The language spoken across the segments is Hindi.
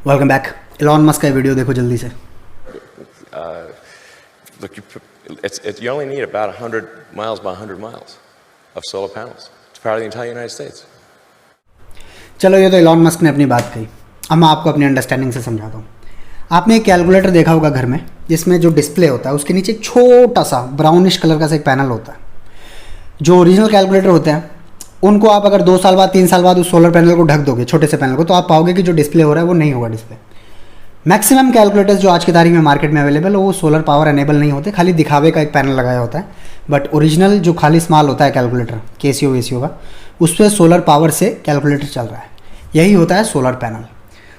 Welcome back. एलॉन मस्क का वीडियो देखो जल्दी से। Look, you only need about 100 miles by 100 miles of solar panels to power the entire United States. चलो, ये तो एलॉन मस्क ने अपनी बात कही। अब मैं आपको अपनी अंडरस्टैंडिंग से समझाता हूँ। आपने एक कैलकुलेटर देखा होगा घर में, जिसमें जो डिस्प्ले होता है उसके नीचे एक छोटा सा ब्राउनिश कलर का सा एक पैनल होता है। जो ओरिजिनल कैलकुलेटर होते हैं उनको आप अगर 2 साल बाद 3 साल बाद उस सोलर पैनल को ढक दोगे, छोटे से पैनल को, तो आप पाओगे कि जो डिस्प्ले हो रहा है वो नहीं होगा डिस्प्ले। मैक्सिमम कैलकुलेटर्स जो आज की तारीख में मार्केट में अवेलेबल है वो सोलर पावर एनेबल नहीं होते, खाली दिखावे का एक पैनल लगाया होता है। बट ओरिजिनल जो खाली स्मॉल होता है कैलकुलेटर केसीओ वेसीओ का, उस पर सोलर पावर से कैलकुलेटर चल रहा है। यही होता है solar panel.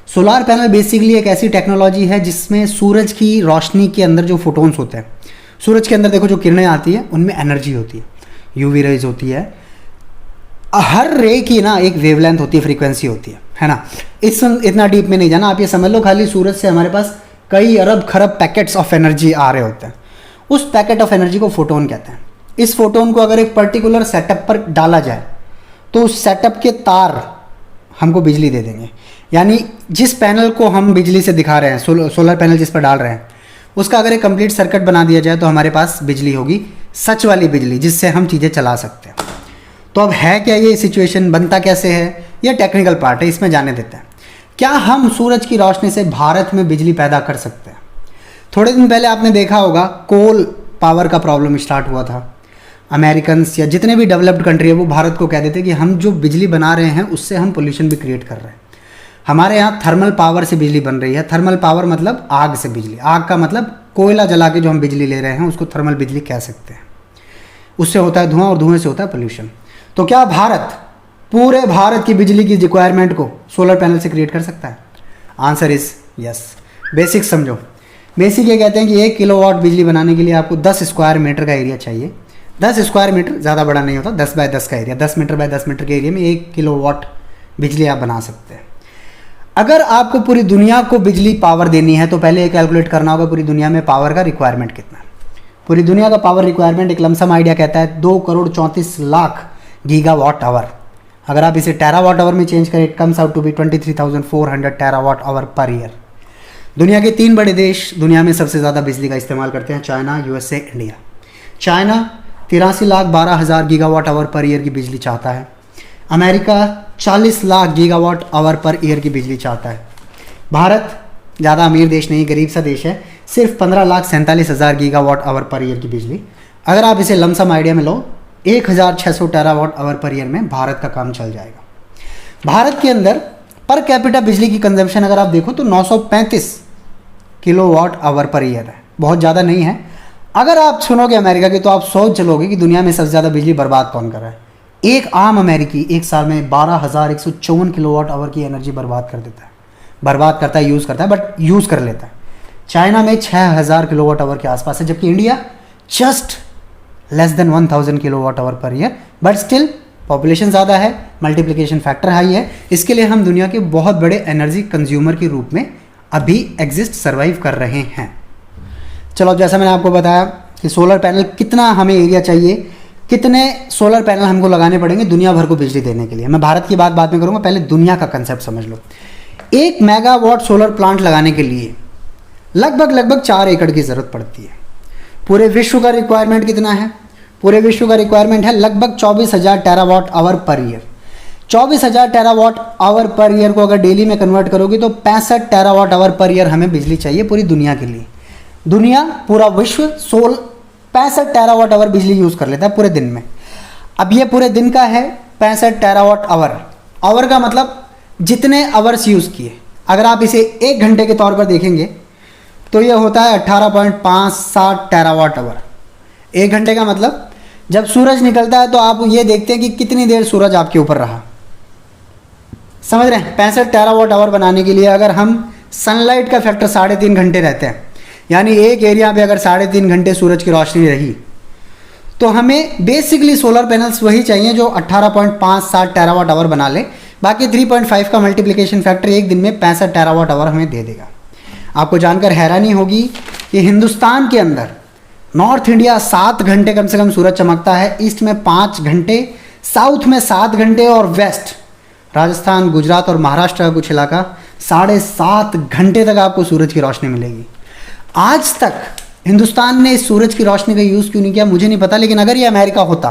Solar panel basically एक ऐसी टेक्नोलॉजी है जिसमें सूरज की रोशनी के अंदर जो फोटोन्स होते हैं, सूरज के अंदर देखो जो किरणें आती है उनमें एनर्जी होती है, यूवी रेज होती है। हर रे की ना एक वेवलेंथ होती है, फ्रीक्वेंसी होती है ना। इतना डीप में नहीं जाना, आप ये समझ लो खाली सूरज से हमारे पास कई अरब खरब पैकेट्स ऑफ एनर्जी आ रहे होते हैं। उस पैकेट ऑफ एनर्जी को फोटोन कहते हैं। इस फोटोन को अगर एक पर्टिकुलर सेटअप पर डाला जाए तो उस सेटअप के तार हमको बिजली दे देंगे। यानी जिस पैनल को हम बिजली से दिखा रहे हैं, सोलर पैनल जिस पर डाल रहे हैं, उसका अगर एक कंप्लीट सर्किट बना दिया जाए तो हमारे पास बिजली होगी, सच वाली बिजली, जिससे हम चीज़ें चला सकते हैं। तो अब है क्या ये सिचुएशन, बनता कैसे है, ये टेक्निकल पार्ट है, इसमें जाने देते हैं। क्या हम सूरज की रोशनी से भारत में बिजली पैदा कर सकते हैं? थोड़े दिन पहले आपने देखा होगा कोल पावर का प्रॉब्लम स्टार्ट हुआ था। अमेरिकन्स या जितने भी डेवलप्ड कंट्री है वो भारत को कह देते कि हम जो बिजली बना रहे हैं उससे हम पोल्यूशन भी क्रिएट कर रहे हैं। हमारे यहाँ थर्मल पावर से बिजली बन रही है। थर्मल पावर मतलब आग से बिजली, आग का मतलब कोयला जला के जो हम बिजली ले रहे हैं उसको थर्मल बिजली कह सकते हैं। उससे होता है धुआं और धुएं से होता है पोल्यूशन। तो क्या भारत पूरे भारत की बिजली की रिक्वायरमेंट को सोलर पैनल से क्रिएट कर सकता है? Answer is yes. बेसिक समझो। बेसिक ये कहते हैं कि 1 किलोवाट बिजली बनाने के लिए आपको 10 स्क्वायर मीटर का एरिया चाहिए। 10 स्क्वायर मीटर ज़्यादा बड़ा नहीं होता, 10 बाय 10 का एरिया, 10 मीटर बाय 10 मीटर के एरिया में 1 किलोवाट बिजली आप बना सकते हैं। अगर आपको पूरी दुनिया को बिजली पावर देनी है तो पहले ये कैलकुलेट करना होगा पूरी दुनिया में पावर का रिक्वायरमेंट कितना है। पूरी दुनिया का पावर रिक्वायरमेंट एक लमसम आइडिया कहता है 2,34,00,000 गीगावाट आवर। अगर आप इसे टेरावाट आवर में चेंज करें, it comes out to be 23,400 terawatt hour per year. दुनिया के 3 बड़े देश दुनिया में सबसे ज़्यादा बिजली का इस्तेमाल करते हैं, China, USA, India. China 83,12,000 gigawatt hour per year की बिजली चाहता है। America 40 lakh gigawatt hour per year की बिजली चाहता है। भारत ज़्यादा अमीर देश नहीं, गरीब सा देश है, सिर्फ 15,47,000 गीगावाट आवर पर ईयर की बिजली। अगर आप इसे लमसम आइडिया में लो, 1,600 टेरावाट आवर पर ईयर में भारत का काम चल जाएगा। भारत के अंदर पर कैपिटा बिजली की कंजम्पशन अगर आप देखो तो 935 किलोवाट आवर पर ईयर है, बहुत ज़्यादा नहीं है। अगर आप सुनोगे अमेरिका की तो आप सोच चलोगे कि दुनिया में सबसे ज़्यादा बिजली बर्बाद कौन कर रहा है। एक आम अमेरिकी एक साल में 12,154 किलोवाट आवर की एनर्जी बर्बाद कर देता है। बर्बाद करता है, यूज़ करता है, बट यूज़ कर लेता है। चाइना में 6,000 किलोवाट आवर के आसपास है, जबकि India just less than 1,000 kilowatt hour per year. But still population ज़्यादा है, मल्टीप्लिकेशन फैक्टर हाई है, इसके लिए हम दुनिया के बहुत बड़े एनर्जी कंज्यूमर के रूप में अभी एग्जिस्ट सर्वाइव कर रहे हैं। चलो, जैसा मैंने आपको बताया कि सोलर पैनल कितना हमें एरिया चाहिए, कितने सोलर पैनल हमको लगाने पड़ेंगे दुनिया भर को बिजली देने के लिए। मैं भारत की बात बाद में करूँगा, पहले दुनिया का कंसेप्ट समझ लो। 1 मेगावाट सोलर प्लांट लगाने के लिए लगभग 4 एकड़ की ज़रूरत पड़ती है। पूरे विश्व का रिक्वायरमेंट कितना है? पूरे विश्व का रिक्वायरमेंट है लगभग 24,000 terawatt hour per year. 24,000 terawatt hour per year को अगर डेली में कन्वर्ट करोगे तो 65 टेरावाट आवर पर ईयर हमें बिजली चाहिए पूरी दुनिया के लिए। दुनिया, पूरा विश्व 65 टेरावाट आवर बिजली यूज़ कर लेता है पूरे दिन में। अब ये पूरे दिन का है 65 टेरावाट आवर। आवर का मतलब जितने आवर्स यूज़ किए। अगर आप इसे 1 घंटे के तौर पर देखेंगे तो ये होता है 18.57 टेरावाट आवर। 1 घंटे का मतलब जब सूरज निकलता है तो आप ये देखते हैं कि कितनी देर सूरज आपके ऊपर रहा। समझ रहे हैं? 65 टेरावाट आवर बनाने के लिए अगर हम सनलाइट का फैक्टर 3.5 घंटे रहते हैं, यानी एक एरिया पे अगर 3.5 घंटे सूरज की रोशनी रही, तो हमें बेसिकली सोलर पैनल्स वही चाहिए जो 18.57 टेरावाट आवर बना ले। बाकी 3.5 का मल्टीप्लिकेशन फैक्टर एक दिन में 65 टेरावाट आवर हमें दे देगा। आपको जानकर हैरानी होगी कि हिंदुस्तान के अंदर नॉर्थ इंडिया 7 घंटे कम से कम सूरज चमकता है, ईस्ट में 5 घंटे, साउथ में 7 घंटे और वेस्ट राजस्थान, गुजरात और महाराष्ट्र का कुछ इलाका 7.5 घंटे तक आपको सूरज की रोशनी मिलेगी। आज तक हिंदुस्तान ने इस सूरज की रोशनी का यूज़ क्यों नहीं किया मुझे नहीं पता, लेकिन अगर ये अमेरिका होता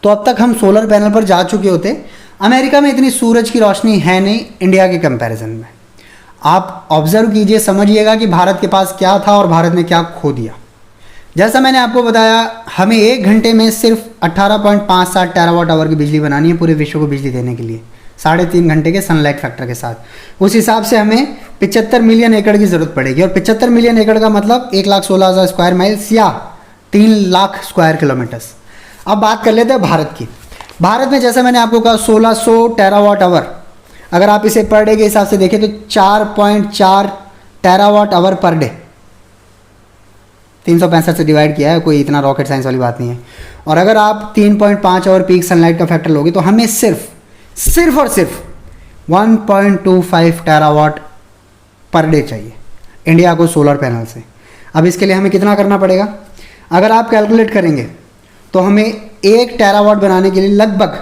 तो अब तक हम सोलर पैनल पर जा चुके होते। अमेरिका में इतनी सूरज की रोशनी है नहीं इंडिया के कंपैरिजन में। आप ऑब्जर्व कीजिए, समझिएगा कि भारत के पास क्या था और भारत ने क्या खो दिया। जैसा मैंने आपको बताया, हमें 1 घंटे में सिर्फ 18.57 टेरावाट आवर की बिजली बनानी है पूरे विश्व को बिजली देने के लिए, 3.5 घंटे के सनलाइट फैक्टर के साथ। उस हिसाब से हमें 75 मिलियन एकड़ की ज़रूरत पड़ेगी, और 75 मिलियन एकड़ का मतलब 1,16,000 स्क्वायर माइल्स या 3 लाख स्क्वायर किलोमीटर्स। अब बात कर लेते हैं भारत की। भारत में जैसे मैंने आपको कहा 1600 टेरावाट आवर, अगर आप इसे पर डे के हिसाब से देखें तो 4.4 टेरावाट आवर पर डे, 365 से डिवाइड किया है, कोई इतना रॉकेट साइंस वाली बात नहीं है। और अगर आप 3.5 आवर पीक सनलाइट का फैक्टर लोगे तो हमें सिर्फ और सिर्फ 1.25 टेरावाट पर डे चाहिए इंडिया को सोलर पैनल से। अब इसके लिए हमें कितना करना पड़ेगा, अगर आप कैलकुलेट करेंगे तो हमें 1 टेरावाट बनाने के लिए लगभग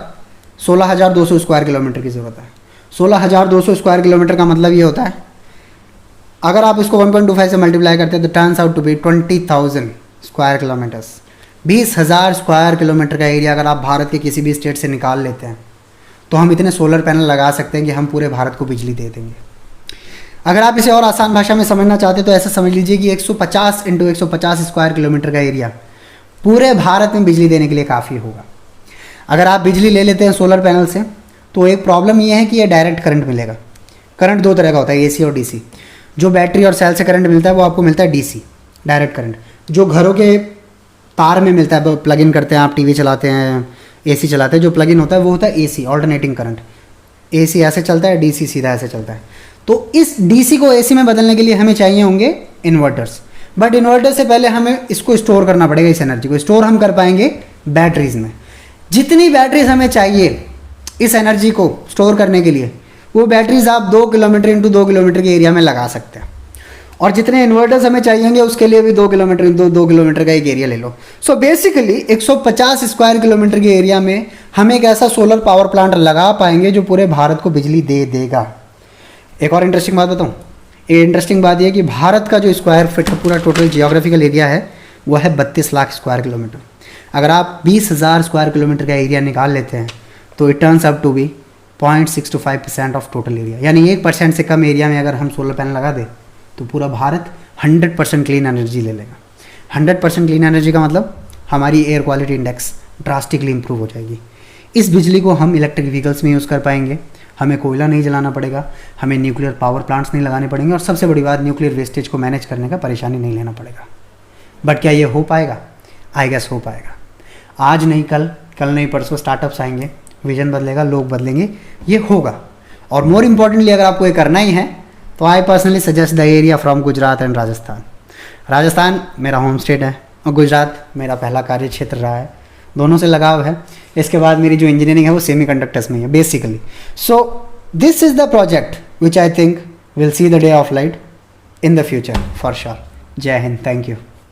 16,200 स्क्वायर किलोमीटर की ज़रूरत है। 16,200 स्क्वायर किलोमीटर का मतलब ये होता है, अगर आप इसको 1.25 से मल्टीप्लाई करते हैं तो turns out to be 20,000 square kilometers. 20,000 square kilometer का एरिया अगर आप भारत के किसी भी स्टेट से निकाल लेते हैं तो हम इतने सोलर पैनल लगा सकते हैं कि हम पूरे भारत को बिजली दे देंगे। अगर आप इसे और आसान भाषा में समझना चाहते हैं तो ऐसा समझ लीजिए कि 150 × 150 स्क्वायर किलोमीटर का एरिया पूरे भारत में बिजली देने के लिए काफ़ी होगा। अगर आप बिजली ले लेते हैं सोलर पैनल से तो एक प्रॉब्लम ये है कि ये डायरेक्ट करंट मिलेगा। करंट 2 तरह का होता है, AC और DC। जो बैटरी और सेल से करंट मिलता है वो आपको मिलता है DC, डायरेक्ट करंट। जो घरों के तार में मिलता है, प्लग इन करते हैं आप, टीवी चलाते हैं, AC चलाते हैं, जो प्लग इन होता है वो होता है AC, ऑल्टरनेटिंग करंट। AC ऐसे चलता है, DC सीधा ऐसे चलता है। तो इस DC को AC में बदलने के लिए हमें चाहिए होंगे इन्वर्टर्स, बट इन्वर्टर से पहले हमें इसको स्टोर करना पड़ेगा। इस एनर्जी को स्टोर हम कर पाएंगे बैटरीज में। जितनी बैटरीज हमें चाहिए इस एनर्जी को स्टोर करने के लिए, वो बैटरीज आप 2 किलोमीटर इंटू 2 किलोमीटर के एरिया में लगा सकते हैं। और जितने इन्वर्टर्स हमें चाहिएंगे उसके लिए भी 2 किलोमीटर इंटू 2 किलोमीटर का एक एरिया ले लो। सो बेसिकली 150 स्क्वायर किलोमीटर के एरिया में हम एक ऐसा सोलर पावर प्लांट लगा पाएंगे जो पूरे भारत को बिजली दे देगा। एक और इंटरेस्टिंग बात बताऊँ, ये इंटरेस्टिंग बात यह कि भारत का जो स्क्वायर फीट पूरा टोटल जियोग्राफिकल एरिया है वो है 32 लाख स्क्वायर किलोमीटर। अगर आप 20,000 स्क्वायर किलोमीटर का एरिया निकाल लेते हैं तो it turns up to be 0.625% of total area, यानी 1% से कम एरिया में अगर हम सोलर पैनल लगा दें तो पूरा भारत 100% क्लीन एनर्जी ले लेगा। 100% क्लीन एनर्जी का मतलब हमारी air quality index drastically improve हो जाएगी। इस बिजली को हम इलेक्ट्रिक व्हीकल्स में यूज़ कर पाएंगे, हमें कोयला नहीं जलाना पड़ेगा, हमें न्यूक्लियर पावर प्लांट्स नहीं लगाने पड़ेंगे, और सबसे बड़ी बात न्यूक्लियर वेस्टेज को मैनेज करने का परेशानी नहीं लेना पड़ेगा। बट क्या ये हो पाएगा? आई गेस हो पाएगा। आज नहीं कल, कल नहीं परसों स्टार्टअप्स आएंगे, विजन बदलेगा, लोग बदलेंगे, ये होगा। और मोर इम्पॉर्टेंटली अगर आपको ये करना ही है तो I personally suggest the area from Gujarat and Rajasthan. Rajasthan मेरा होम स्टेट है और गुजरात मेरा पहला कार्य क्षेत्र रहा है, दोनों से लगाव है। इसके बाद मेरी जो इंजीनियरिंग है वो सेमीकंडक्टर्स में है basically. So this is the project which I think will see the day of light in the future for sure. जय हिंद, थैंक यू।